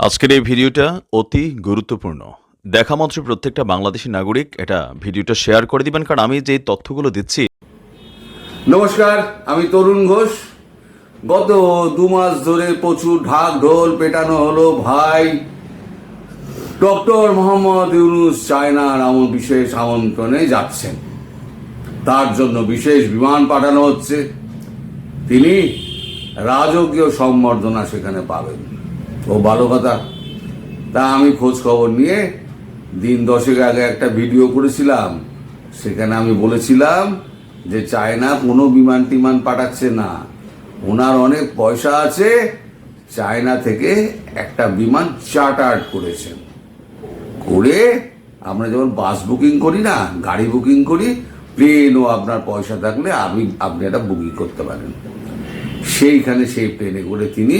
আজকের এই ভিডিওটা অতি গুরুত্বপূর্ণ। দেখা মাত্র প্রত্যেকটা বাংলাদেশী নাগরিক এটা ভিডিওটা শেয়ার করে দিবেন, কারণ আমি যে তথ্যগুলো দিচ্ছি। নমস্কার, আমি তরুণ ঘোষ। গত 2 মাস ধরে প্রচুর ঢাক ঢোল পেটানো হলো ভাই ডক্টর মোহাম্মদ ইউনূস চায়নার বিশেষ আমন্ত্রণে যাচ্ছেন, তার জন্য বিশেষ বিমান পাঠানো হচ্ছে, তিনি রাজকীয় সম্বর্ধনা সেখানে পাবেন। ও ভালো কথা। তা আমি খোঁজ খবর নিয়ে দিন 10 আগে একটা ভিডিও করেছিলাম, সেখানে আমি বলেছিলাম যে চায়না কোনো বিমান টিমান পাঠাচ্ছে না, ওনার অনেক পয়সা আছে, চায়না থেকে একটা বিমান চার্টার করেছেন, করে আমরা যেমন বাস বুকিং করি না, গাড়ি বুকিং করি, প্লেনও আপনার পয়সা থাকলে আপনি একটা বুকিং করতে পারেন। সেইখানে সেই প্লেনে করে তিনি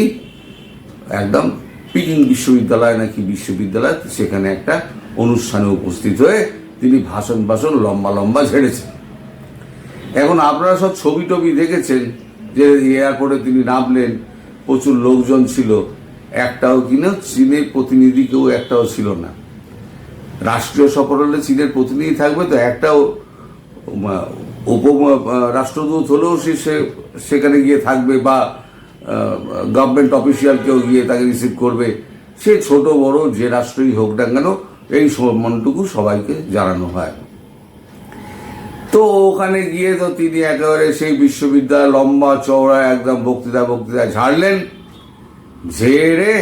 একদম পিকিং বিশ্ববিদ্যালয় নাকি বিশ্ববিদ্যালয়, সেখানে একটা অনুষ্ঠানে উপস্থিত হয়ে তিনি ভাষণ লম্বা লম্বা ঝেড়েছেন। এখন আপনারা সব ছবি টবি দেখেছেন যে এয়ারপোর্টে তিনি নামলেন, প্রচুর লোকজন ছিল, একটাও কিনা চীনের প্রতিনিধি কেউ একটাও ছিল না। রাষ্ট্রীয় সফর হলে চীনের প্রতিনিধি থাকবে তো, একটাও উপ রাষ্ট্রদূত হলেও সেখানে গিয়ে থাকবে, বা গভর্নমেন্ট অফিসিয়াল কেউ গিয়ে তাকে রিসিভ করবে, সে ছোট বড় যে রাষ্ট্রই হোক না কেন, এই সম্মানটুকু সবাইকে জানানো হয়। তো ওখানে গিয়ে তো তিনি একেবারে সেই বিশ্ববিদ্যালয় লম্বা চওড়া একদম বক্তৃতা ঝাড়লেন, ঝেড়ে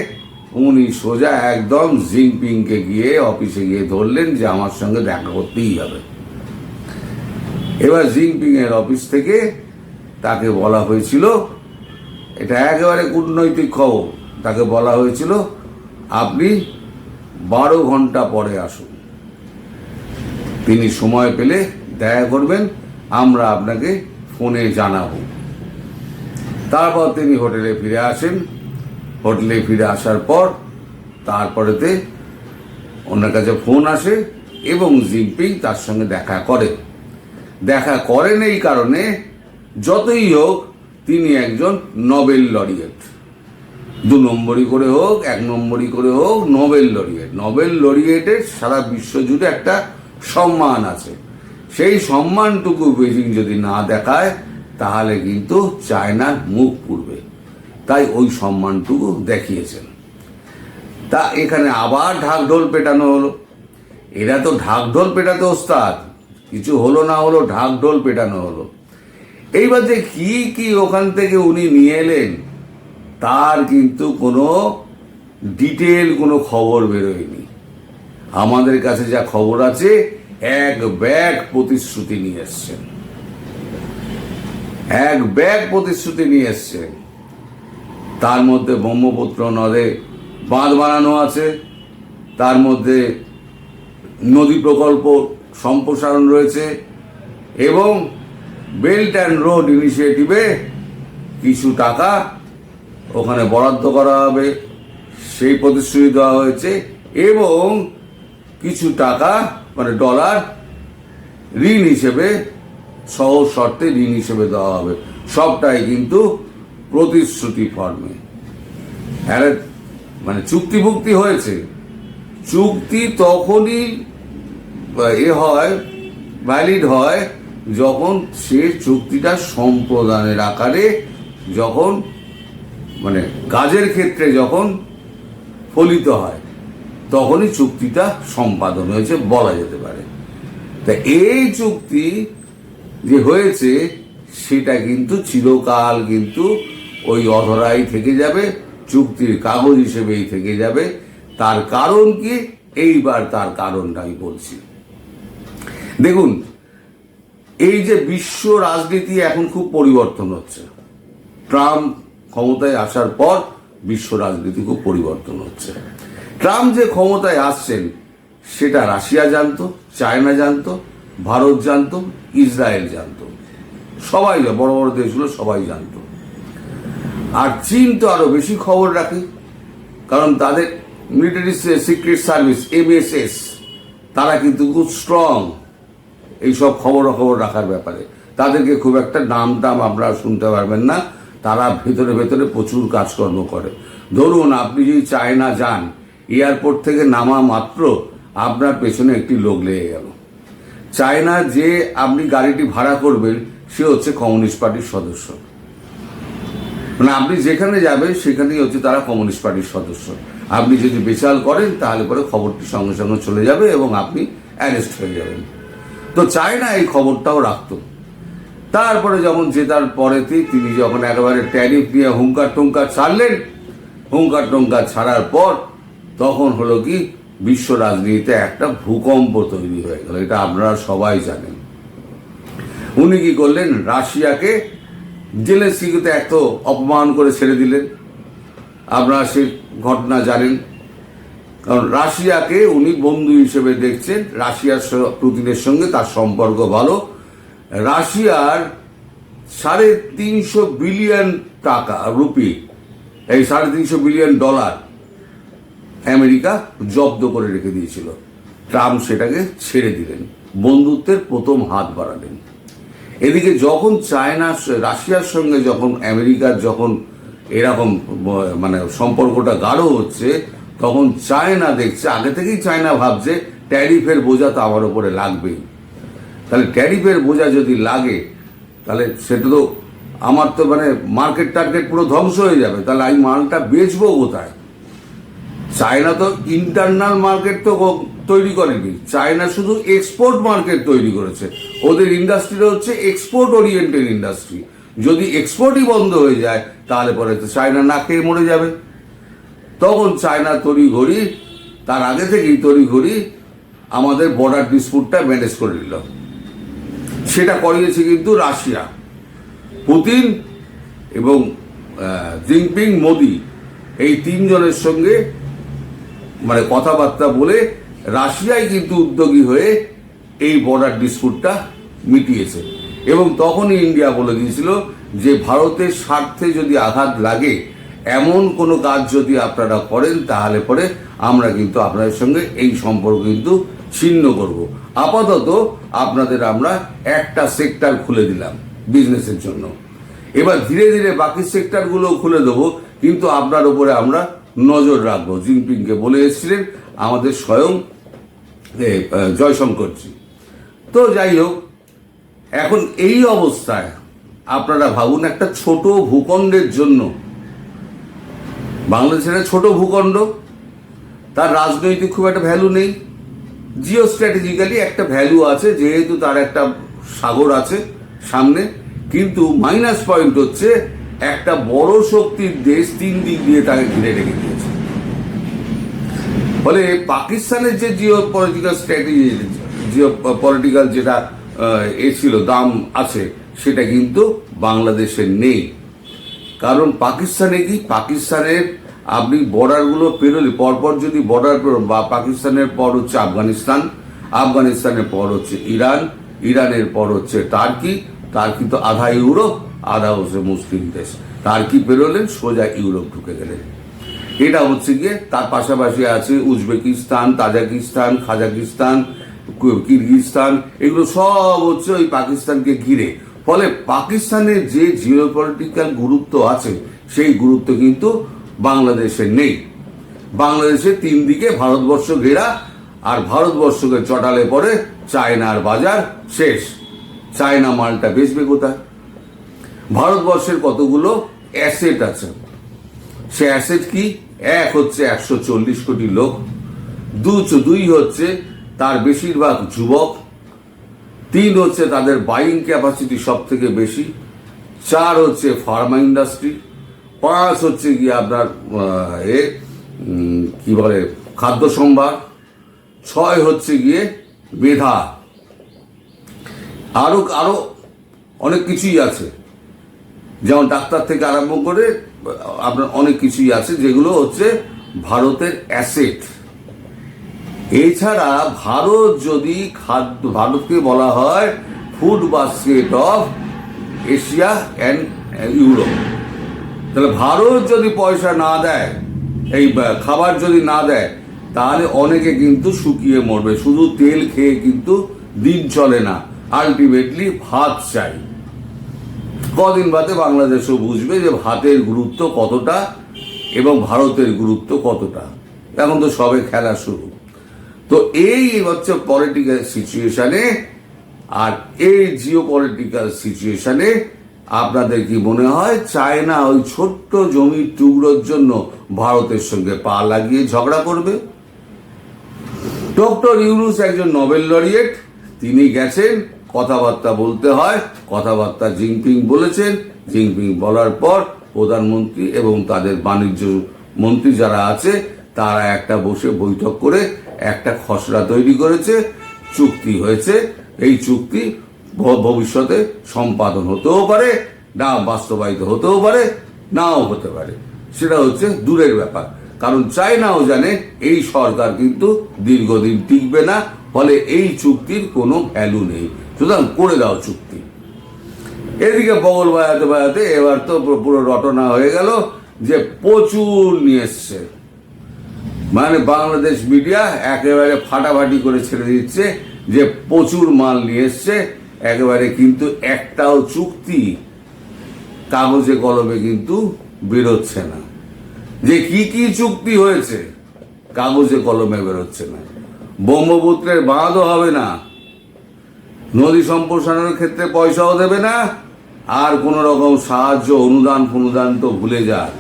উনি সোজা একদম জিনপিংকে গিয়ে অফিসে গিয়ে ধরলেন যে আমার সঙ্গে দেখা করতেই হবে। এবার জিনপিং এর অফিস থেকে তাকে বলা হয়েছিল, এটা একেবারে কূটনৈতিক খবর, তাকে বলা হয়েছিল আপনি 12 ঘন্টা পরে আসুন, তিনি সময় পেলে দেখা করবেন, আমরা আপনাকে ফোনে জানাবো। তারপর তিনি হোটেলে ফিরে আসেন। হোটেলে ফিরে আসার পর তারপরেতে ওনার কাছে ফোন আসে এবং জিনপিং তার সঙ্গে দেখা করেন এই কারণে, যতই হোক তিনি একজন নোবেল লরিয়েট, 2 নম্বরই করে হোক 1 নম্বরই করে হোক, নোবেল লরিয়েটের সারা বিশ্ব জুড়ে একটা সম্মান আছে। সেই সম্মানটুকু বেজিং যদি না দেখায় তাহলে কিন্তু চায়নার মুখ পুড়বে, তাই ওই সম্মানটুকু দেখিয়েছেন। তা এখানে আবার ঢাকঢোল পেটানো হলো। এরা তো ঢাকঢোল পেটাতে ওস্তাদ, কিছু হলো না হলো ঢাকঢোল পেটানো হলো। এইবার যে কি ওখান থেকে উনি নিয়ে এলেন তার কিন্তু কোনো ডিটেল কোনো খবর বেরোয়নি। আমাদের কাছে যা খবর আছে, এক ব্যাগ প্রতিশ্রুতি নিয়ে এসছেন, তার মধ্যে ব্রহ্মপুত্র নদে বাঁধ বানানো আছে, তার মধ্যে নদী প্রকল্প সম্প্রসারণ রয়েছে, এবং বেল্ট অ্যান্ড রোড ইনিশিয়েটিভে কিছু টাকা ওখানে বরাদ্দ করা হবে, সেই প্রতিশ্রুতি দেওয়া হয়েছে, এবং কিছু টাকা মানে ডলার ঋণ হিসেবে, সহজ শর্তে ঋণ হিসেবে দেওয়া হবে। সবটাই কিন্তু প্রতিশ্রুতি ফর্মে। মানে চুক্তিভুক্তি হয়েছে। চুক্তি তখনই ভ্যালিড হয় যখন সে চুক্তিটা সম্প্রদানের আকারে, যখন মানে কাজের ক্ষেত্রে যখন ফলিত হয়, তখনই চুক্তিটা সম্পাদন হয়েছে বলা যেতে পারে। তা এই চুক্তি যে হয়েছে সেটা কিন্তু চিরকাল কিন্তু ওই অধরাই থেকে যাবে, চুক্তির কাগজ হিসেবেই থেকে যাবে। তার কারণ কি? এইবার তার কারণটা আমি বলছি। দেখুন, এই যে বিশ্ব রাজনীতি এখন খুব পরিবর্তন হচ্ছে, ট্রাম্প ক্ষমতায় আসার পর বিশ্ব রাজনীতি খুব পরিবর্তন হচ্ছে। ট্রাম্প যে ক্ষমতায় আসছেন সেটা রাশিয়া জানতো, চায়না জানতো, ভারত জানতো, ইসরায়েল জানতো, সবাই, বড় বড় দেশগুলো সবাই জানতো। আর চীন তো আরো বেশি খবর রাখে, কারণ তাদের মিলিটারি সিক্রেট সার্ভিস MSS, তারা কিন্তু খুব স্ট্রং এইসব খবর রাখার ব্যাপারে। তাদেরকে খুব একটা নাম আপনারা শুনতে পারবেন না, তারা ভেতরে ভেতরে প্রচুর কাজকর্ম করে। ধরুন আপনি যদি চায়না যান, এয়ারপোর্ট থেকে নামা মাত্র আপনার পেছনে একটি লোক লেগে গেল। চায়না যে আপনি গাড়িটি ভাড়া করবেন সে হচ্ছে কমিউনিস্ট পার্টির সদস্য, মানে আপনি যেখানে যাবেন সেখানেই হচ্ছে তারা কমিউনিস্ট পার্টির সদস্য। আপনি যদি বেচাল করেন তাহলে পরে খবরটি সঙ্গে সঙ্গে চলে যাবে এবং আপনি অ্যারেস্ট হয়ে যাবেন। তো চায়না এই খবরটাও রাখত। তারপরে যখন জেতার পরেতেই তিনি যখন একেবারে ট্যারিফ নিয়ে হুঙ্কার টুঙ্কার ছাড়লেন, হুঙ্কার টুঙ্কার ছাড়ার পর তখন হলো কি বিশ্ব রাজনীতিতে একটা ভূকম্প তৈরি হয়ে গেল। এটা আপনারা সবাই জানেন। উনি কি করলেন, রাশিয়াকে জেলেনস্কিকে এত অপমান করে ছেড়ে দিলেন। আপনারা সে ঘটনা জানেন। কারণ রাশিয়াকে উনি বন্ধু হিসেবে দেখছেন, রাশিয়ার পুতিনের সঙ্গে তার সম্পর্ক ভালো। রাশিয়ার 350 বিলিয়ন টাকা রুপি, এই 350 বিলিয়ন ডলার আমেরিকা জব্দ করে রেখে দিয়েছিল। ট্রাম্প সেটাকে ছেড়ে দিলেন, বন্ধুত্বের প্রথম হাত বাড়ালেন। এদিকে যখন চায়না রাশিয়ার সঙ্গে যখন আমেরিকার যখন এরকম মানে সম্পর্কটা গাঢ় হচ্ছে, তখন চায়না দেখছে, আগে থেকেই চায়না ভাবছে ট্যারিফের বোঝা তো আমার উপরে লাগবেই। তাহলে ট্যারিফের বোঝা যদি লাগে তাহলে সেটা তো আমার তো মানে মার্কেট টার্গেট পুরো ধ্বংস হয়ে যাবে। তাহলে আমি মালটা বেচবো কোথায়? চায়না তো ইন্টারনাল মার্কেট তো তৈরি করেনি, চায়না শুধু এক্সপোর্ট মার্কেট তৈরি করেছে। ওদের ইন্ডাস্ট্রিটা হচ্ছে এক্সপোর্ট ওরিয়েন্টেড ইন্ডাস্ট্রি। যদি এক্সপোর্টই বন্ধ হয়ে যায় তাহলে পরে তো চায়না না খেয়ে মরে যাবে। তখন চায়না তড়িঘড়ি, তার আগে থেকেই তড়িঘড়ি আমাদের বর্ডার ডিসপুটটা ম্যানেজ করে নিল। সেটা করিয়েছে কিন্তু রাশিয়া, পুতিন এবং জিনপিং, মোদি, এই তিনজনের সঙ্গে মানে কথাবার্তা বলে রাশিয়াই কিন্তু উদ্যোগী হয়ে এই বর্ডার ডিসপুটটা মিটিয়েছে। এবং তখনই ইন্ডিয়া বলে দিয়েছিল যে ভারতের স্বার্থে যদি আঘাত লাগে, এমন কোনো কাজ যদি আপনারা করেন তাহলে পরে আমরা কিন্তু আপনাদের সঙ্গে এই সম্পর্ক কিন্তু ছিন্ন করব। আপাতত আপনাদের আমরা একটা সেক্টর খুলে দিলাম বিজনেসের জন্য, এবার ধীরে ধীরে বাকি সেক্টরগুলো খুলে দেবো, কিন্তু আপনার উপরে আমরা নজর রাখবো। জিনপিংকে বলে এসেছিলেন আমাদের স্বয়ং জয়শঙ্করজি। তো যাই হোক, এখন এই অবস্থায় আপনারা ভাবুন, একটা ছোট ভূখণ্ডের জন্য, বাংলাদেশের ছোট ভূখণ্ড, তার রাজনৈতিক খুব একটা ভ্যালু নেই, জিও স্ট্র্যাটেজিক্যালি একটা ভ্যালু আছে যেহেতু তার একটা সাগর আছে সামনে, কিন্তু মাইনাস পয়েন্ট হচ্ছে একটা বড় শক্তির দেশ 3 দিক দিয়ে তাকে ঘিরে রেখে দিয়েছে। ফলে পাকিস্তানের যে Jio political strategy, Jio political যেটা ছিল দাম আছে, সেটা কিন্তু বাংলাদেশের নেই। কারণ পাকিস্তানে কি, পাকিস্তানের আপনি বর্ডারগুলো পেরোলে পরপর যদি বর্ডার বা পাকিস্তানের পর হচ্ছে আফগানিস্তান, আফগানিস্তানের পর হচ্ছে ইরান, ইরানের পর হচ্ছে টার্কি, টার্কি তো আধা ইউরোপ আধা হচ্ছে মুসলিম দেশ, টার্কি পেরোলেন সোজা ইউরোপ ঢুকে গেলেন। এটা হচ্ছে গিয়ে, তার পাশাপাশি আছে উজবেকিস্তান, তাজিকিস্তান, কাজাকিস্তান, কিরগিজস্তান, এগুলো সব হচ্ছে ওই পাকিস্তানকে ঘিরে। ফলে পাকিস্তানের যে জিওপলিটিক্যাল গুরুত্ব আছে সেই গুরুত্ব কিন্তু বাংলাদেশে নেই। বাংলাদেশে 3 দিকে ভারতবর্ষ ঘেরা, আর ভারতবর্ষকে চটালে পরে চায়নার বাজার শেষ। চায়না মালটা বেচবে কোথায়? ভারতবর্ষের কতগুলো অ্যাসেট আছে, সে অ্যাসেট কি? এক হচ্ছে 140 কোটি লোক, দুই হচ্ছে তার বেশিরভাগ যুবক, 3 হচ্ছে তাদের বাইং ক্যাপাসিটি সব থেকে বেশি, 4 হচ্ছে ফার্মা ইন্ডাস্ট্রি, 5 হচ্ছে গিয়ে আপনার কি বলে খাদ্য সম্ভার, 6 হচ্ছে গিয়ে মেধা, আরো অনেক কিছুই আছে, যেমন ডাক্তার থেকে আরম্ভ করে আপনার অনেক কিছুই আছে যেগুলো হচ্ছে ভারতের অ্যাসেট। এছাড়া ভারত যদি ভারতকে বলা হয় food basket of Asia and Europe, তাহলে ভারত যদি পয়সা না দেয়, এই খাবার যদি না দেয়, তাহলে অনেকে কিন্তু শুকিয়ে মরবে। শুধু তেল খেয়ে কিন্তু দিন চলে না, আলটিমেটলি ভাত চাই। কদিন বাদে বাংলাদেশও বুঝবে যে ভাতের গুরুত্ব কতটা এবং ভারতের গুরুত্ব কতটা। এখন তো সবে খেলা শুরু। তো এই হচ্ছে পলিটিক্যাল সিচুয়েশনে, আর এই জিও পলিটিক্যাল সিচুয়েশনে আপনাদের কি মনে হয় চায়না ওই ছোট্ট জমির টুকরোর জন্য ভারতের সঙ্গে পা লাগিয়ে ঝগড়া করবে? ডক্টর ইউনূস একজন নোবেল লরিয়েট, তিনি গেছেন, কথাবার্তা বলতে হয়, কথাবার্তা জিনপিং বলেছেন, জিনপিং বলার পর প্রধানমন্ত্রী এবং তাদের বাণিজ্য মন্ত্রী যারা আছে তারা একটা বসে বৈঠক করে একটা খসড়া তৈরি করেছে, চুক্তি হয়েছে। এই চুক্তি ভবিষ্যতে সম্পাদন হতেও পারে, না বাস্তবায়িত হতেও পারে, নাও হতে পারে, সেটা হচ্ছে দূরের ব্যাপার। কারণ চায়নাও জানে এই সরকার কিন্তু দীর্ঘদিন টিকবে না, ফলে এই চুক্তির কোনো ভ্যালু নেই, সুতরাং করে দাও চুক্তি। এদিকে বগল বাজাতে বাজাতে এবার তো পুরো রটনা হয়ে গেল যে প্রচুর নিয়ে এসছে, মানে বাংলাদেশ মিডিয়া একেবারে ফাটাফাটি করে ছেড়ে দিচ্ছে যে প্রচুর মাল নিয়ে এসছে, একেবারে কিন্তু একটাও চুক্তি কাগজে কলমে কিন্তু বেরোচ্ছে না। যে কি কি চুক্তি হয়েছে কাগজে কলমে বেরোচ্ছে না। ব্রহ্মপুত্রের বাঁধও হবে না, নদী সম্প্রসারণের ক্ষেত্রে পয়সাও দেবে না, আর কোন রকম সাহায্য অনুদান ফনুদান তো ভুলে যায়।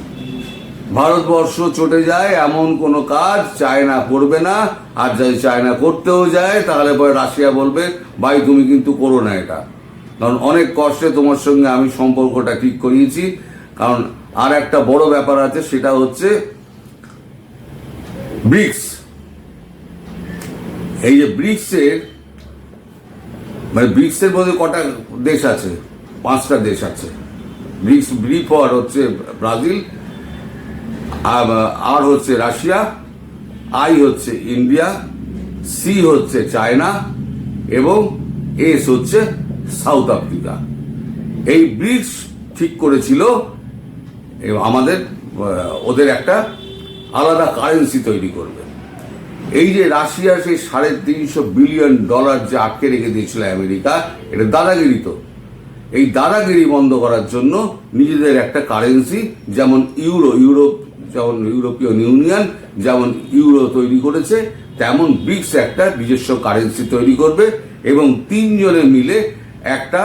ভারতবর্ষ চটে যায় এমন কোনো কাজ চায়না করবে না, আর যদি চায়না করতেও যায় তাহলে পরে রাশিয়া বলবে ভাই তুমি কিন্তু করো না এটা, কারণ অনেক কষ্টে তোমার সঙ্গে আমি সম্পর্কটা ঠিক করিয়েছি। কারণ আর একটা বড় ব্যাপার আছে, সেটা হচ্ছে ব্রিক্স। এই যে ব্রিক্সের মানে ব্রিক্সের মধ্যে কটা দেশ আছে? 5টা দেশ আছে। ব্রিক্স বি ফর হচ্ছে ব্রাজিল, আর হচ্ছে রাশিয়া, আই হচ্ছে ইন্ডিয়া, সি হচ্ছে চায়না এবং এস হচ্ছে সাউথ আফ্রিকা। এই ব্রিক্স ঠিক করেছিল আমাদের ওদের একটা আলাদা কারেন্সি তৈরি করবে। এই যে রাশিয়া সেই $350 বিলিয়ন যে আটকে রেখে দিয়েছিল আমেরিকা, এটা দাদাগিরি। তো এই দাদাগিরি বন্ধ করার জন্য নিজেদের একটা কারেন্সি, যেমন ইউরোপ যেমন ইউরোপিয়ান ইউনিয়ন যেমন ইউরো তৈরি করেছে, তেমন ব্রিক্স একটা নিজস্ব কারেন্সি তৈরি করবে এবং 3 জনে মিলে একটা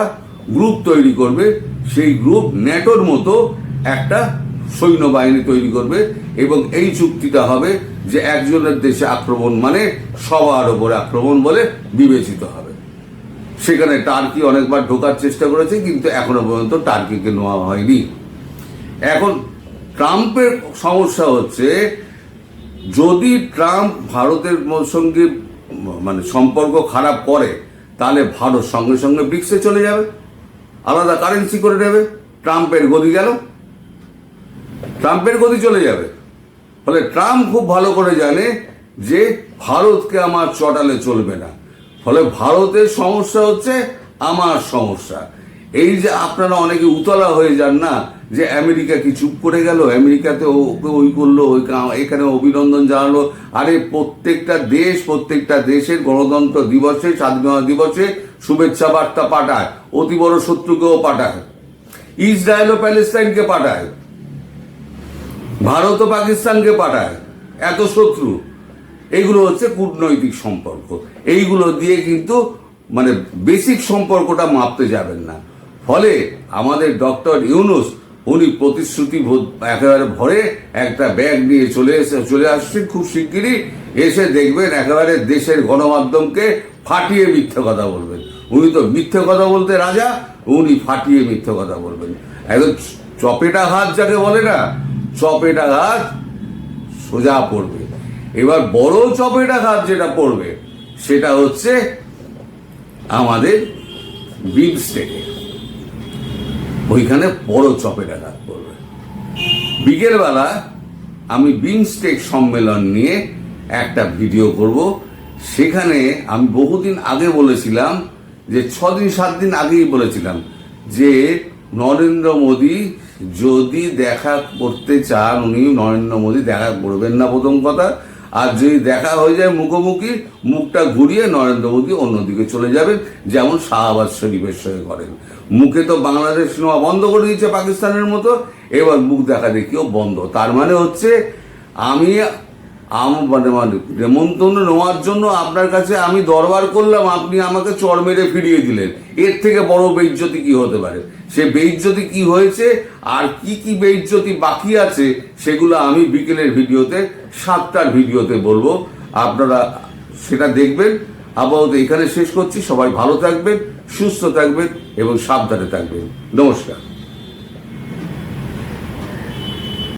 গ্রুপ তৈরি করবে। সেই গ্রুপ ন্যাটোর মতো একটা সৈন্যবাহিনী তৈরি করবে এবং এই চুক্তিটা হবে যে একজনের দেশে আক্রমণ মানে সবার উপরে আক্রমণ বলে বিবেচিত হবে। সেখানে টার্কি অনেকবার ঢোকার চেষ্টা করেছে, কিন্তু এখনো পর্যন্ত টার্কিকে নেওয়া হয়নি। এখন ট্রাম্পের সমস্যা হচ্ছে, যদি ট্রাম্প ভারতের সঙ্গে মানে সম্পর্ক খারাপ করে তাহলে ভারত সঙ্গে সঙ্গে ব্রিক্সে চলে যাবে, আলাদা কারেন্সি করে নেবে, ট্রাম্পের গদি গেল, ট্রাম্পের গদি চলে যাবে। ফলে ট্রাম্প খুব ভালো করে জানে যে ভারতকে আমার চটালে চলবে না, ফলে ভারতের সমস্যা হচ্ছে আমার সমস্যা। এই যে আপনারা অনেকে উতলা হয়ে যান না যে আমেরিকা কি চুপ করে গেল, আমেরিকাতে ওই করলো, এখানে অভিনন্দন জানালো। আরে প্রত্যেকটা দেশের গণতন্ত্র দিবসে, স্বাধীনতা দিবসে শুভেচ্ছা বার্তা পাঠায়, অতি বড় শত্রুকেও পাঠায়, ইসরায়েল ও প্যালেস্টাইনকে পাঠায়, ভারত ও পাকিস্তানকে পাঠায়, এত শত্রু। এইগুলো হচ্ছে কূটনৈতিক সম্পর্ক। এইগুলো দিয়ে কিন্তু মানে বেসিক সম্পর্কটা মাপতে যাবেন না। ফলে আমাদের ডক্টর ইউনূস উনি প্রতিশ্রুতি একেবারে ভরে একটা ব্যাগ নিয়ে চলে আসছেন খুব শিগগিরই। এসে দেখবেন একেবারে দেশের গণমাধ্যমকে ফাটিয়ে মিথ্যে কথা বলবেন। উনি তো মিথ্যে কথা বলতে রাজা, উনি ফাটিয়ে মিথ্যে কথা বলবেন। একদম চপেটা হাত যাকে বলে না, চপেটা হাত সোজা পড়বে। এবার বড় চপেটা হাত যেটা পড়বে সেটা হচ্ছে আমাদের বিমস্টেকে, ওইখানে বড় চপেটা হাত পড়বে। বিকেলবেলা আমি বিমস্টেক সম্মেলন নিয়ে একটা ভিডিও করব। সেখানে আমি বহুদিন আগে বলেছিলাম, যে 6-7 দিন আগেই বলেছিলাম যে নরেন্দ্র মোদী যদি দেখা করতে চান, উনি নরেন্দ্র মোদী দেখা করবেন না প্রথম কথা, আর যদি দেখা হয়ে যায় মুখোমুখি, মুখটা ঘুরিয়ে নরেন্দ্র মোদী অন্যদিকে চলে যাবেন, যেমন শাহবাজ শরীফের সঙ্গে করেন। মুখে তো বাংলাদেশ সিনেমা বন্ধ করে দিয়েছে পাকিস্তানের মতো, এবার মুখ দেখা দেখিও বন্ধ। তার মানে হচ্ছে আমি মানে নেমন্তন্ন নেওয়ার জন্য আপনার কাছে আমি দরবার করলাম, আপনি আমাকে চর মেরে ফিরিয়ে দিলেন। এর থেকে বড় বেইজ্জতি কি হতে পারে? সে বেইজ্জতি কি হয়েছে আর কি কি বেইজ্জতি বাকি আছে সেগুলো আমি বিকেলের ভিডিওতে, 7টার ভিডিওতে বলবো, আপনারা সেটা দেখবেন। আপাতত এখানে শেষ করছি। সবাই ভালো থাকবেন, সুস্থ থাকবেন এবং সাবধানে থাকবেন। নমস্কার।